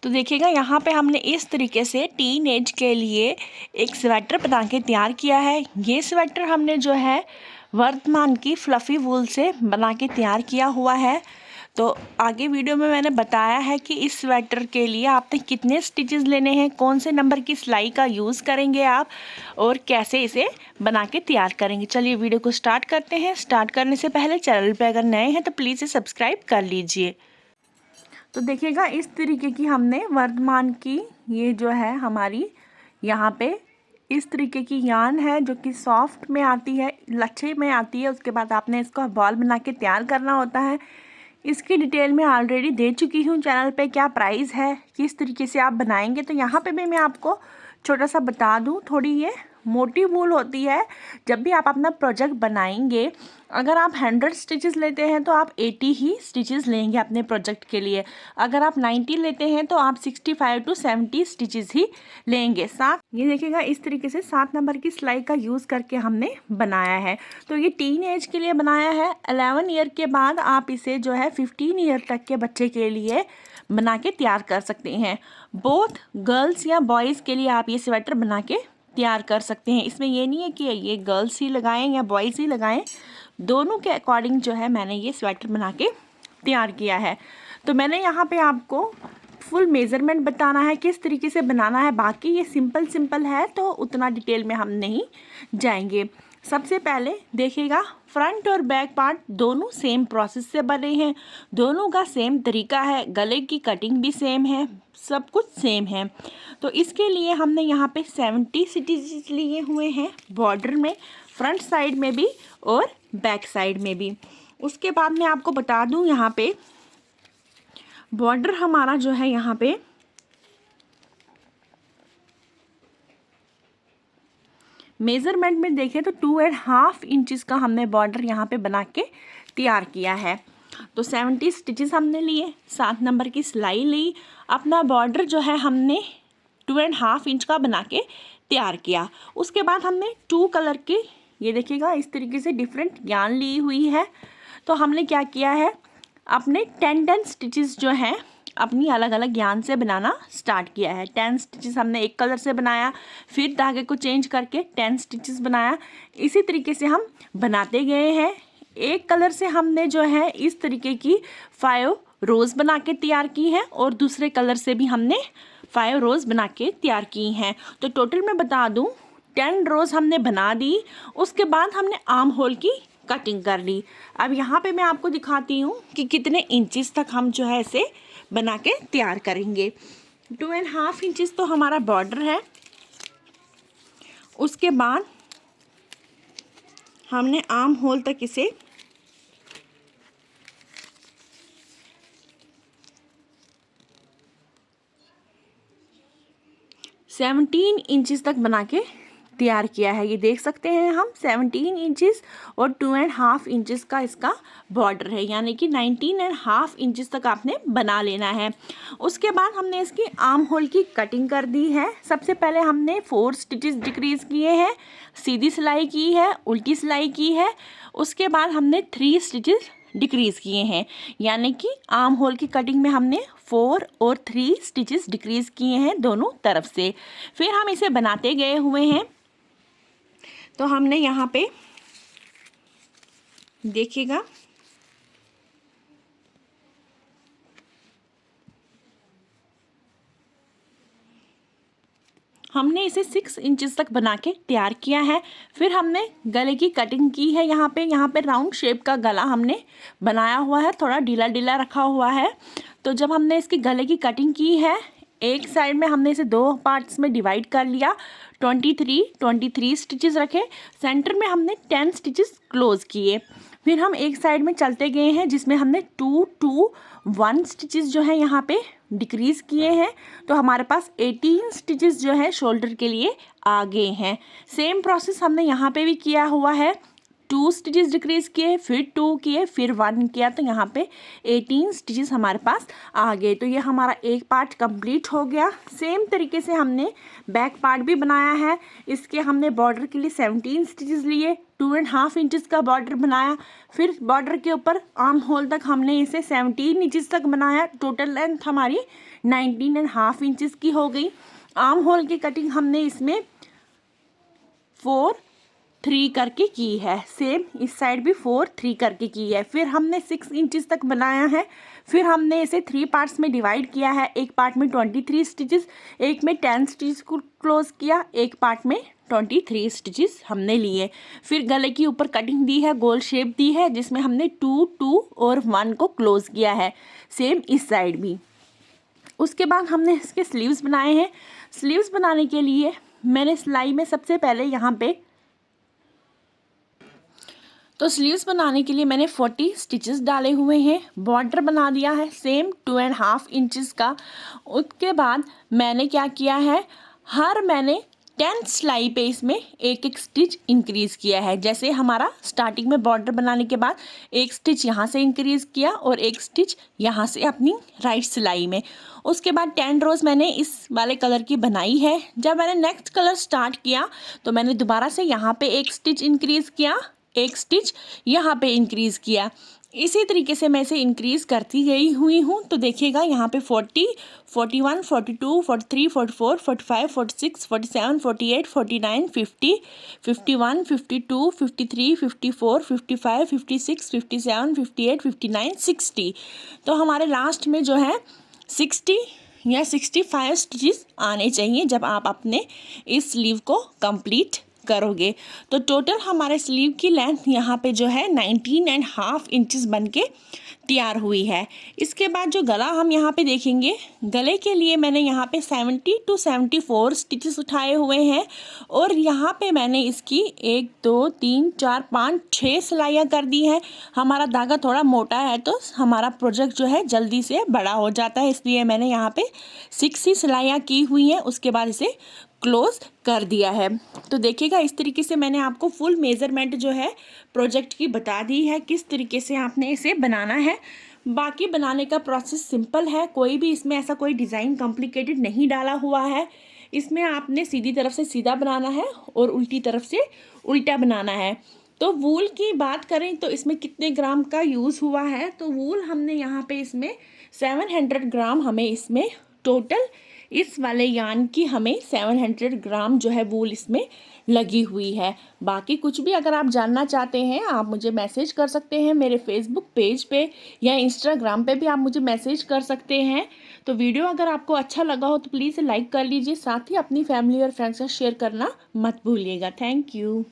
तो देखिएगा यहाँ पे हमने इस तरीके से टीन एज के लिए एक स्वेटर बना के तैयार किया है। ये स्वेटर हमने जो है वर्धमान की फ्लफ़ी वूल से बना के तैयार किया हुआ है। तो आगे वीडियो में मैंने बताया है कि इस स्वेटर के लिए आपने कितने स्टिचेस लेने हैं, कौन से नंबर की सिलाई का यूज़ करेंगे आप और कैसे इसे बना के तैयार करेंगे। चलिए वीडियो को स्टार्ट करते हैं। स्टार्ट करने से पहले चैनल पे अगर नए हैं तो प्लीज़ इसे सब्सक्राइब कर लीजिए। तो देखिएगा इस तरीके की हमने वर्धमान की ये जो है हमारी यहाँ पे इस तरीके की यान है जो कि सॉफ्ट में आती है, लच्छे में आती है। उसके बाद आपने इसको बॉल बना के तैयार करना होता है। इसकी डिटेल मैं ऑलरेडी दे चुकी हूँ चैनल पे, क्या प्राइस है, किस तरीके से आप बनाएंगे। तो यहाँ पे भी मैं आपको छोटा सा बता दूँ, थोड़ी ये मोटी वूल होती है। जब भी आप अपना प्रोजेक्ट बनाएंगे, अगर आप 100 स्टिचेस लेते हैं तो आप 80 ही स्टिचेस लेंगे अपने प्रोजेक्ट के लिए। अगर आप 90 लेते हैं तो आप 65 to 70 स्टिचेस ही लेंगे। साथ ये देखिएगा इस तरीके से 7 नंबर की सिलाई का यूज़ करके हमने बनाया है। तो ये टीन एज के लिए बनाया है। 11 ईयर के बाद आप इसे जो है 15 ईयर तक के बच्चे के लिए बना के तैयार कर सकते हैं। बोथ गर्ल्स या बॉयज़ के लिए आप ये स्वेटर बना के तैयार कर सकते हैं। इसमें ये नहीं है कि ये गर्ल्स ही लगाएं या बॉयज़ ही लगाएं, दोनों के अकॉर्डिंग जो है मैंने ये स्वेटर बना के तैयार किया है। तो मैंने यहाँ पे आपको फुल मेज़रमेंट बताना है किस तरीके से बनाना है। बाकी ये सिंपल है तो उतना डिटेल में हम नहीं जाएंगे। सबसे पहले देखिएगा फ्रंट और बैक पार्ट दोनों सेम प्रोसेस से बने हैं, दोनों का सेम तरीका है, गले की कटिंग भी सेम है, सब कुछ सेम है। तो इसके लिए हमने यहाँ पे 70 स्टिचेस लिए हुए हैं बॉर्डर में, फ्रंट साइड में भी और बैक साइड में भी। उसके बाद मैं आपको बता दूँ यहाँ पे बॉर्डर हमारा जो है यहाँ पे मेज़रमेंट में देखें तो 2.5 इंचेस का हमने बॉर्डर यहाँ पे बना के तैयार किया है। तो 70 स्टिचेस हमने लिए, 7 नंबर की सिलाई ली, अपना बॉर्डर जो है हमने 2.5 इंच का बना के तैयार किया। उसके बाद हमने 2 कलर के ये देखिएगा इस तरीके से डिफरेंट यान ली हुई है। तो हमने क्या किया है, अपने 10 स्टिचेस जो हैं अपनी अलग अलग यान से बनाना स्टार्ट किया है। 10 स्टिचेस हमने एक कलर से बनाया, फिर धागे को चेंज करके 10 स्टिचेस बनाया। इसी तरीके से हम बनाते गए हैं। एक कलर से हमने जो है इस तरीके की 5 रोज़ बना के तैयार की है और दूसरे कलर से भी हमने 5 रोज़ बना के तैयार की हैं। तो टोटल मैं बता दूँ 10 रोज़ हमने बना दी। उसके बाद हमने आर्म होल की कटिंग कर ली। अब यहाँ पे मैं आपको दिखाती हूँ कि कितने इंचेस तक हम जो है इसे बना के तैयार करेंगे। 2.5 इंचेस तो हमारा बॉर्डर है। उसके बाद हमने आर्म होल तक इसे 17 इंचेस तक बना के तैयार किया है। ये देख सकते हैं हम 17 इंचेस और 2.5 इंचेस का इसका बॉर्डर है, यानी कि 19.5 इंचेस तक आपने बना लेना है। उसके बाद हमने इसकी आर्म होल की कटिंग कर दी है। सबसे पहले हमने 4 स्टिचेस डिक्रीज किए हैं, सीधी सिलाई की है, उल्टी सिलाई की है। उसके बाद हमने 3 स्टिचेस डिक्रीज़ किए हैं, यानी कि आर्म होल की कटिंग में हमने 4 और 3 स्टिचेस डिक्रीज़ किए हैं दोनों तरफ से। फिर हम इसे बनाते गए हुए हैं। तो हमने यहाँ पे देखिएगा हमने इसे 6 इंचेस तक बना के तैयार किया है। फिर हमने गले की कटिंग की है। यहाँ पे राउंड शेप का गला हमने बनाया हुआ है, थोड़ा ढीला ढीला रखा हुआ है। तो जब हमने इसकी गले की कटिंग की है, एक साइड में हमने इसे 2 पार्ट्स में डिवाइड कर लिया, 23 स्टिचेस रखे, सेंटर में हमने 10 स्टिचेस क्लोज किए। फिर हम एक साइड में चलते गए हैं जिसमें हमने 2 स्टिचेस जो है यहाँ पे डिक्रीज़ किए हैं। तो हमारे पास 18 स्टिचेस जो है शोल्डर के लिए आ गए हैं। सेम प्रोसेस हमने यहाँ पे भी किया हुआ है, 2 स्टिचेस डिक्रीज़ किए, फिर 2 किए, फिर 1 किया। तो यहाँ पे 18 स्टिचेस हमारे पास आ गए। तो ये हमारा एक पार्ट कंप्लीट हो गया। सेम तरीके से हमने बैक पार्ट भी बनाया है। इसके हमने बॉर्डर के लिए 17 स्टिचेस लिए, 2.5 इंचेस का बॉर्डर बनाया। फिर बॉर्डर के ऊपर आर्म होल तक हमने इसे 17 इंचेस तक बनाया। टोटल लेंथ हमारी 19.5 इंचज़ की हो गई। आर्म होल की कटिंग हमने इसमें 4 3 करके की है। सेम इस साइड भी 4 3 करके की है। फिर हमने 6 इंचज़ तक बनाया है। फिर हमने इसे 3 पार्ट्स में डिवाइड किया है। एक पार्ट में 23 स्टिचेस, एक में 10 स्टिचेस को क्लोज किया, एक पार्ट में 23 स्टिचेस हमने लिए। फिर गले की ऊपर कटिंग दी है, गोल शेप दी है, जिसमें हमने 2 2 और 1 को क्लोज किया है। सेम इस साइड भी। उसके बाद हमने इसके स्लीव्स बनाए हैं। स्लीव्स बनाने के लिए मैंने सिलाई में सबसे पहले यहाँ पे तो स्लीव्स बनाने के लिए मैंने 40 स्टिचेस डाले हुए हैं। बॉर्डर बना दिया है सेम 2.5 इंचज़ का। उसके बाद मैंने क्या किया है, मैंने 10 सिलाई पे इसमें एक एक स्टिच इंक्रीज़ किया है। जैसे हमारा स्टार्टिंग में बॉर्डर बनाने के बाद एक स्टिच यहाँ से इंक्रीज़ किया और एक स्टिच यहाँ से अपनी राइट सिलाई में। उसके बाद 10 रोज़ मैंने इस वाले कलर की बनाई है। जब मैंने नेक्स्ट कलर स्टार्ट किया तो मैंने दोबारा से यहाँ पे एक स्टिच इंक्रीज़ किया, एक स्टिच यहाँ पे इंक्रीज़ किया। इसी तरीके से मैं इसे इंक्रीज़ करती गई हुई हूँ। तो देखिएगा यहाँ पे 40 41 42 43 44 45 46 47 48 49 50 51 52 53 54 55 56 57 58 59 60। तो हमारे लास्ट में जो है 60 या 65 स्टिचेस आने चाहिए जब आप अपने इस स्लीव को कंप्लीट करोगे। तो टोटल हमारे स्लीव की लेंथ यहाँ पे जो है 19.5 इंचज़ बन के तैयार हुई है। इसके बाद जो गला हम यहाँ पे देखेंगे, गले के लिए मैंने यहाँ पे 70 to 74 स्टिचेस उठाए हुए हैं और यहाँ पे मैंने इसकी 1 2 3 4 5 6 सिलाइयाँ कर दी हैं। हमारा धागा थोड़ा मोटा है तो हमारा प्रोजेक्ट जो है जल्दी से बड़ा हो जाता है, इसलिए मैंने यहाँ पे 6 ही सिलाइयाँ की हुई हैं। उसके बाद इसे क्लोज कर दिया है। तो देखिएगा इस तरीके से मैंने आपको फुल मेज़रमेंट जो है प्रोजेक्ट की बता दी है, किस तरीके से आपने इसे बनाना है। बाकी बनाने का प्रोसेस सिंपल है, कोई भी इसमें ऐसा कोई डिज़ाइन कॉम्प्लिकेटेड नहीं डाला हुआ है। इसमें आपने सीधी तरफ से सीधा बनाना है और उल्टी तरफ से उल्टा बनाना है। तो वूल की बात करें तो इसमें कितने ग्राम का यूज़ हुआ है, तो वूल हमने यहाँ पे इसमें 700 ग्राम हमें इसमें टोटल इस वाले यान की हमें 700 ग्राम जो है वूल इसमें लगी हुई है। बाकी कुछ भी अगर आप जानना चाहते हैं आप मुझे मैसेज कर सकते हैं मेरे फेसबुक पेज पे या इंस्टाग्राम पे भी आप मुझे मैसेज कर सकते हैं। तो वीडियो अगर आपको अच्छा लगा हो तो प्लीज़ लाइक कर लीजिए, साथ ही अपनी फैमिली और फ्रेंड्स से शेयर करना मत भूलिएगा। Thank you.